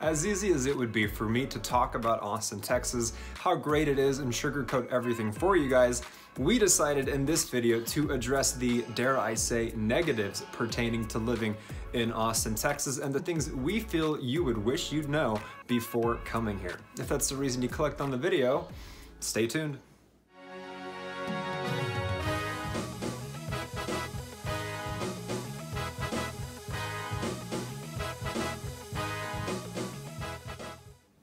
As easy as it would be for me to talk about Austin, Texas, how great it is, and sugarcoat everything for you guys, we decided in this video to address the, dare I say, negatives pertaining to living in Austin, Texas, and the things we feel you would wish you'd know before coming here. If that's the reason you clicked on the video, stay tuned.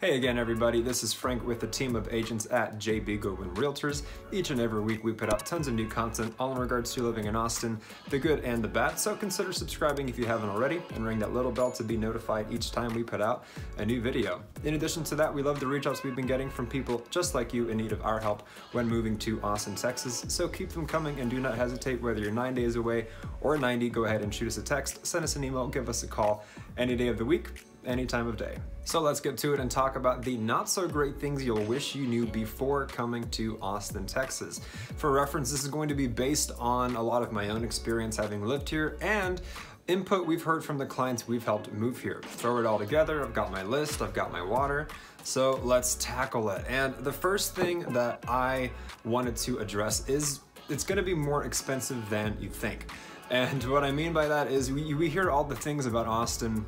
Hey again everybody, this is Frank with the team of agents at JB Goodwin Realtors. Each and every week we put out tons of new content all in regards to living in Austin, the good and the bad, so consider subscribing if you haven't already and ring that little bell to be notified each time we put out a new video. In addition to that, we love the reach outs we've been getting from people just like you in need of our help when moving to Austin, Texas, so keep them coming and do not hesitate. Whether you're 9 days away or 90, go ahead and shoot us a text, send us an email, give us a call any day of the week, any time of day. So let's get to it and talk about the not so great things you'll wish you knew before coming to Austin, Texas. For reference, this is going to be based on a lot of my own experience having lived here and input we've heard from the clients we've helped move here. Throw it all together, I've got my list, I've got my water, so let's tackle it. And the first thing that I wanted to address is it's gonna be more expensive than you think. And what I mean by that is we hear all the things about Austin,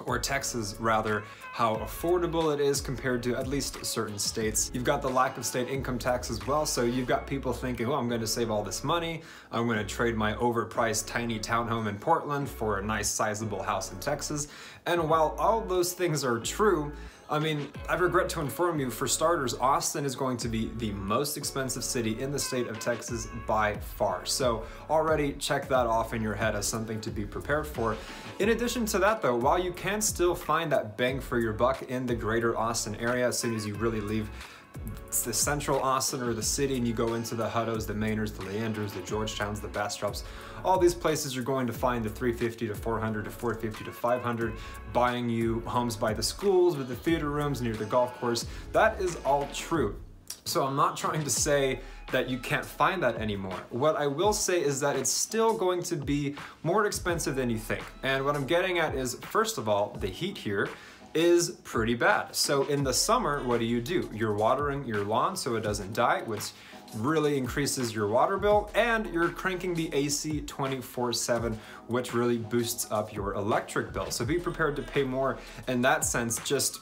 or Texas rather, how affordable it is compared to at least certain states. You've got the lack of state income tax as well, so you've got people thinking, oh, I'm going to save all this money, I'm going to trade my overpriced tiny townhome in Portland for a nice sizable house in Texas. And while all those things are true, I mean, I regret to inform you, for starters, Austin is going to be the most expensive city in the state of Texas by far. So already check that off in your head as something to be prepared for. In addition to that though, while you can still find that bang for your buck in the greater Austin area as soon as you really leave the central Austin or the city and you go into the Huttos, the Mainers, the Leanders, the Georgetowns, the Bastropes, all these places you're going to find the 350 to 400 to 450 to 500, buying you homes by the schools with the theater rooms near the golf course. That is all true. So I'm not trying to say that you can't find that anymore. What I will say is that it's still going to be more expensive than you think. And what I'm getting at is, first of all, the heat here is pretty bad. So in the summer, what do? You're watering your lawn so it doesn't die, which really increases your water bill, and you're cranking the AC 24/7, which really boosts up your electric bill. So be prepared to pay more in that sense, just,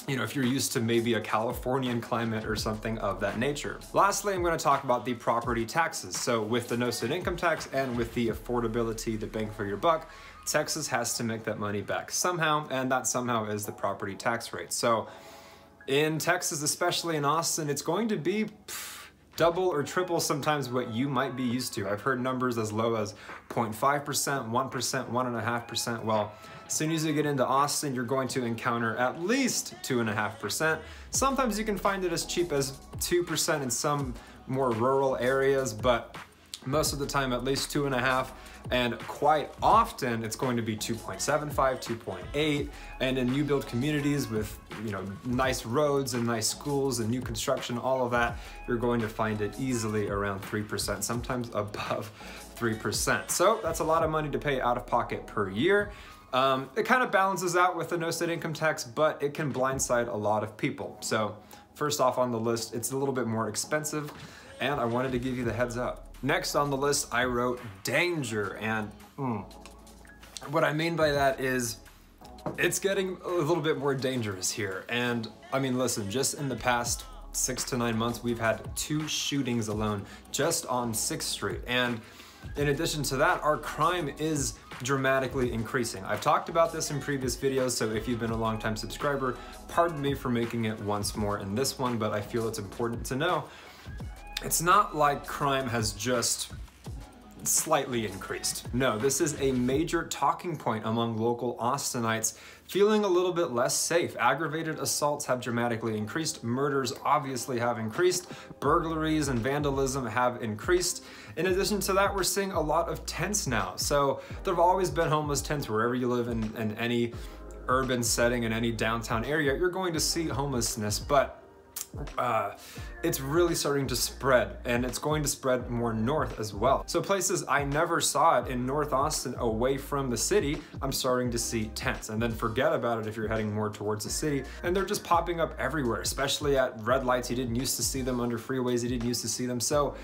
you know, if you're used to maybe a Californian climate or something of that nature. Lastly, I'm going to talk about the property taxes. So with the no state income tax and with the affordability, the bang for your buck, Texas has to make that money back somehow, and that somehow is the property tax rate. So in Texas, especially in Austin, it's going to be double or triple sometimes what you might be used to. I've heard numbers as low as 0.5%, 1%, 1.5%. Well, as soon as you get into Austin, you're going to encounter at least 2.5%. Sometimes you can find it as cheap as 2% in some more rural areas, but most of the time at least 2.5%, and quite often it's going to be 2.75, 2.8, and in new build communities with, you know, nice roads and nice schools and new construction, all of that, you're going to find it easily around 3%, sometimes above 3%. So that's a lot of money to pay out of pocket per year. It kind of balances out with the no state income tax, but it can blindside a lot of people. So first off on the list, it's a little bit more expensive, and I wanted to give you the heads up. Next on the list, I wrote danger, and what I mean by that is it's getting a little bit more dangerous here. And I mean, listen, just in the past 6 to 9 months, we've had 2 shootings alone just on 6th Street. And in addition to that, our crime is dramatically increasing. I've talked about this in previous videos, so if you've been a longtime subscriber, pardon me for making it once more in this one, but I feel it's important to know. It's not like crime has just slightly increased. No, this is a major talking point among local Austinites, feeling a little bit less safe. Aggravated assaults have dramatically increased. Murders obviously have increased. Burglaries and vandalism have increased. In addition to that, we're seeing a lot of tents now. So there have always been homeless tents wherever you live in any urban setting, in any downtown area, you're going to see homelessness, but it's really starting to spread, and it's going to spread more north as well. So places I never saw it in North Austin away from the city, I'm starting to see tents. And then forget about it if you're heading more towards the city, and they're just popping up everywhere, especially at red lights. You didn't used to see them under freeways, you didn't used to see them. So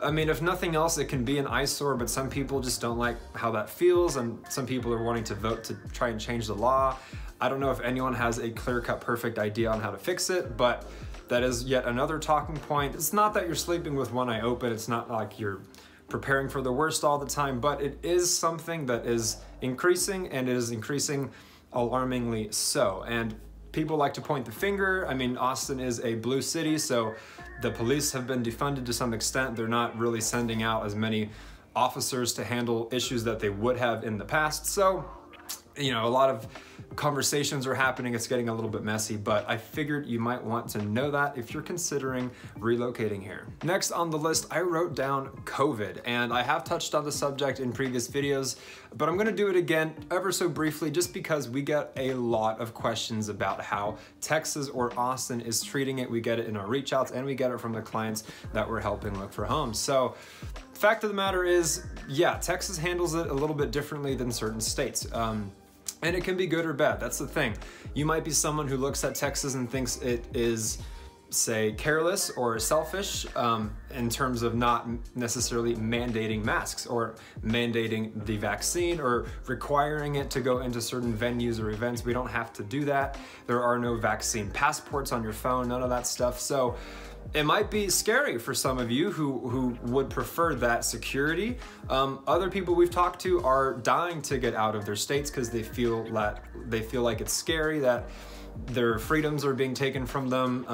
I mean, if nothing else, it can be an eyesore, but some people just don't like how that feels, and some people are wanting to vote to try and change the law. I don't know if anyone has a clear-cut perfect idea on how to fix it, but that is yet another talking point. It's not that you're sleeping with one eye open, it's not like you're preparing for the worst all the time, but it is something that is increasing, and it is increasing alarmingly so. And people like to point the finger. I mean, Austin is a blue city, so the police have been defunded to some extent. They're not really sending out as many officers to handle issues that they would have in the past. So, you know, a lot of conversations are happening. It's getting a little bit messy, but I figured you might want to know that if you're considering relocating here. Next on the list, I wrote down COVID, and I have touched on the subject in previous videos, but I'm gonna do it again ever so briefly just because we get a lot of questions about how Texas or Austin is treating it. We get it in our reach outs, and we get it from the clients that we're helping look for homes. So fact of the matter is, yeah, Texas handles it a little bit differently than certain states. And it can be good or bad. That's the thing. You might be someone who looks at Texas and thinks it is, say, careless or selfish in terms of not necessarily mandating masks or mandating the vaccine or requiring it to go into certain venues or events. We don't have to do that. There are no vaccine passports on your phone, none of that stuff. So it might be scary for some of you who would prefer that security. Other people we've talked to are dying to get out of their states because they feel like it's scary, that their freedoms are being taken from them.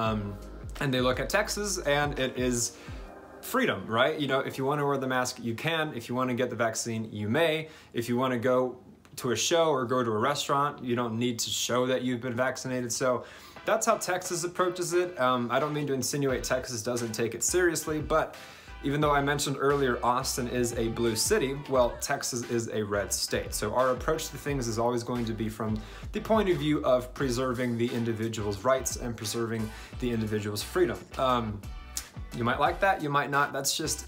And they look at Texas and it is freedom, right? You know, if you want to wear the mask, you can. If you want to get the vaccine, you may. If you want to go to a show or go to a restaurant, you don't need to show that you've been vaccinated. So that's how Texas approaches it. I don't mean to insinuate Texas doesn't take it seriously, but even though I mentioned earlier Austin is a blue city, well, Texas is a red state. So our approach to things is always going to be from the point of view of preserving the individual's rights and preserving the individual's freedom. You might like that, you might not. That's just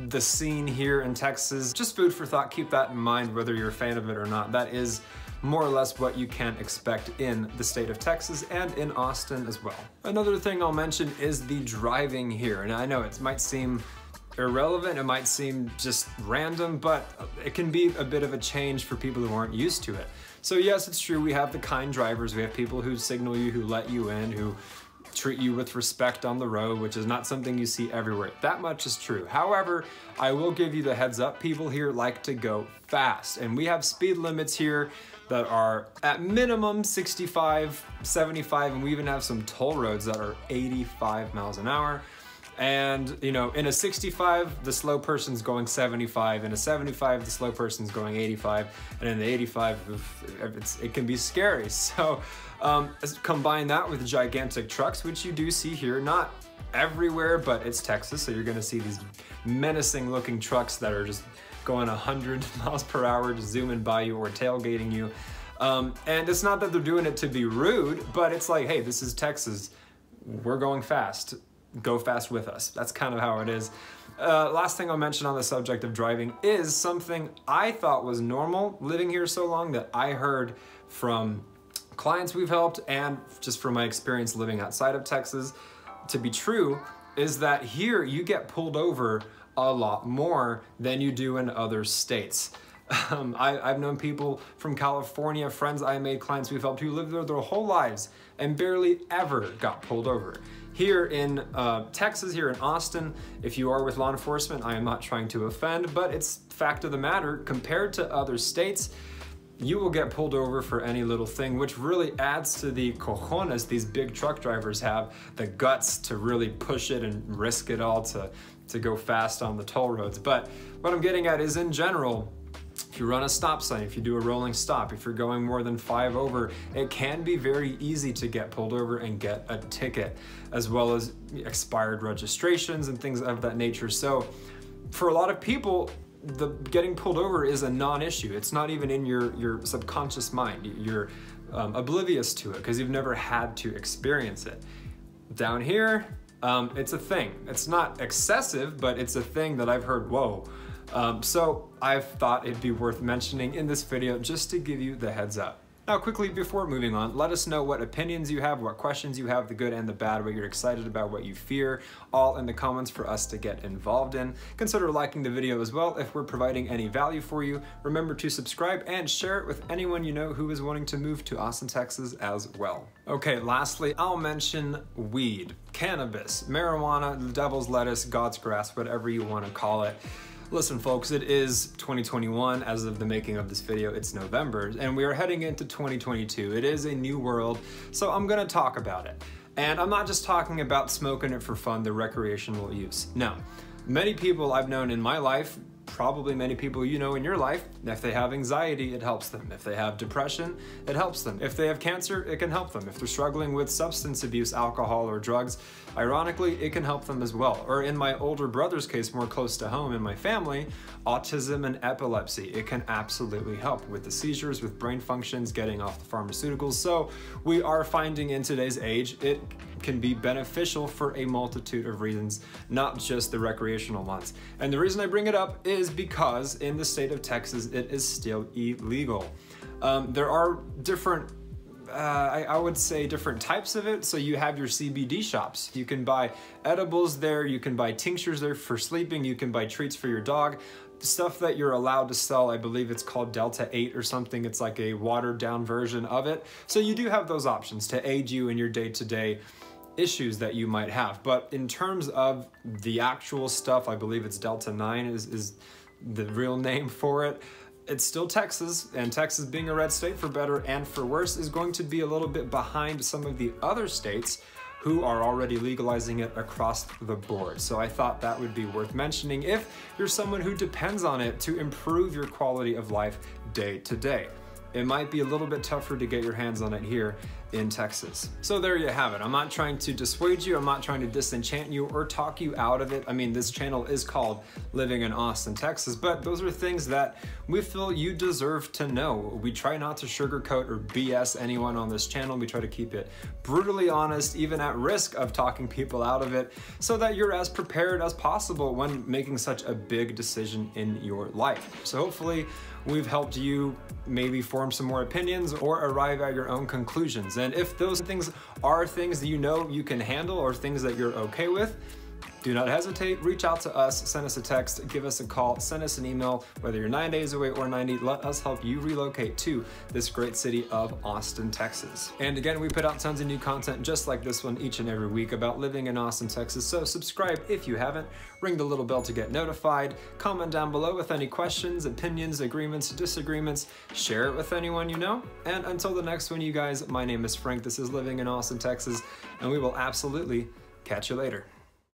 the scene here in Texas. Just food for thought. Keep that in mind whether you're a fan of it or not. That is more or less what you can expect in the state of Texas and in Austin as well. Another thing I'll mention is the driving here. And I know it might seem irrelevant, it might seem just random, but it can be a bit of a change for people who aren't used to it. So yes, it's true, we have the kind drivers, we have people who signal you, who let you in, who treat you with respect on the road, which is not something you see everywhere. That much is true. However, I will give you the heads up, people here like to go fast, and we have speed limits here that are at minimum 65, 75, and we even have some toll roads that are 85 miles an hour. And you know, in a 65, the slow person's going 75, in a 75, the slow person's going 85, and in the 85, it can be scary. So combine that with gigantic trucks, which you do see here, not everywhere, but it's Texas, so you're gonna see these menacing looking trucks that are just going 100 miles per hour, just zooming by you or tailgating you. And it's not that they're doing it to be rude, but it's like, hey, this is Texas, we're going fast. Go fast with us. That's kind of how it is. Last thing I'll mention on the subject of driving is something I thought was normal living here so long that I heard from clients we've helped and just from my experience living outside of Texas to be true, is that here you get pulled over a lot more than you do in other states. I've known people from California, friends I made, clients we've helped who lived there their whole lives and barely ever got pulled over. Here in Texas, here in Austin, if you are with law enforcement, I am not trying to offend, but it's fact of the matter, compared to other states, you will get pulled over for any little thing, which really adds to the cojones these big truck drivers have, the guts to really push it and risk it all to go fast on the toll roads. But what I'm getting at is, in general, if you run a stop sign, if you do a rolling stop, if you're going more than 5 over, it can be very easy to get pulled over and get a ticket, as well as expired registrations and things of that nature. So for a lot of people, the getting pulled over is a non-issue. It's not even in your subconscious mind. You're oblivious to it because you've never had to experience it. Down here, it's a thing. It's not excessive, but it's a thing that I've heard, whoa. So I've thought it'd be worth mentioning in this video just to give you the heads up. Now quickly, before moving on, let us know what opinions you have, what questions you have, the good and the bad, what you're excited about, what you fear, all in the comments for us to get involved in. Consider liking the video as well if we're providing any value for you. Remember to subscribe and share it with anyone you know who is wanting to move to Austin, Texas as well. Okay, lastly, I'll mention weed, cannabis, marijuana, the devil's lettuce, God's grass, whatever you want to call it. Listen folks, it is 2021 as of the making of this video. It's November and we are heading into 2022. It is a new world, so I'm gonna talk about it. And I'm not just talking about smoking it for fun, the recreational use. No, many people I've known in my life, probably many people you know in your life, if they have anxiety, it helps them. If they have depression, it helps them. If they have cancer, it can help them. If they're struggling with substance abuse, alcohol, or drugs, ironically, it can help them as well. Or in my older brother's case, more close to home in my family, autism and epilepsy, it can absolutely help with the seizures, with brain functions, getting off the pharmaceuticals. So we are finding in today's age, it can be beneficial for a multitude of reasons, not just the recreational ones. And the reason I bring it up is because in the state of Texas, it is still illegal. There are different I would say different types of it. So you have your CBD shops. You can buy edibles there, you can buy tinctures there for sleeping, you can buy treats for your dog. Stuff that you're allowed to sell, I believe it's called Delta 8 or something. It's like a watered down version of it. So you do have those options to aid you in your day-to-day issues that you might have. But in terms of the actual stuff, I believe it's Delta 9 is the real name for it. It's still Texas, and Texas, being a red state for better and for worse, is going to be a little bit behind some of the other states who are already legalizing it across the board. So I thought that would be worth mentioning if you're someone who depends on it to improve your quality of life day to day. It might be a little bit tougher to get your hands on it here in Texas. So there you have it. I'm not trying to dissuade you, I'm not trying to disenchant you or talk you out of it. I mean, this channel is called Living in Austin, Texas, but those are things that we feel you deserve to know. We try not to sugarcoat or BS anyone on this channel. We try to keep it brutally honest, even at risk of talking people out of it, so that you're as prepared as possible when making such a big decision in your life. So hopefully we've helped you maybe form some more opinions or arrive at your own conclusions. And if those things are things that you know you can handle or things that you're okay with, do not hesitate, reach out to us, send us a text, give us a call, send us an email, whether you're 9 days away or 90, let us help you relocate to this great city of Austin, Texas. And again, we put out tons of new content just like this one each and every week about living in Austin, Texas. So subscribe if you haven't, ring the little bell to get notified, comment down below with any questions, opinions, agreements, disagreements, share it with anyone you know. And until the next one, you guys, my name is Frank, this is Living in Austin, Texas, and we will absolutely catch you later.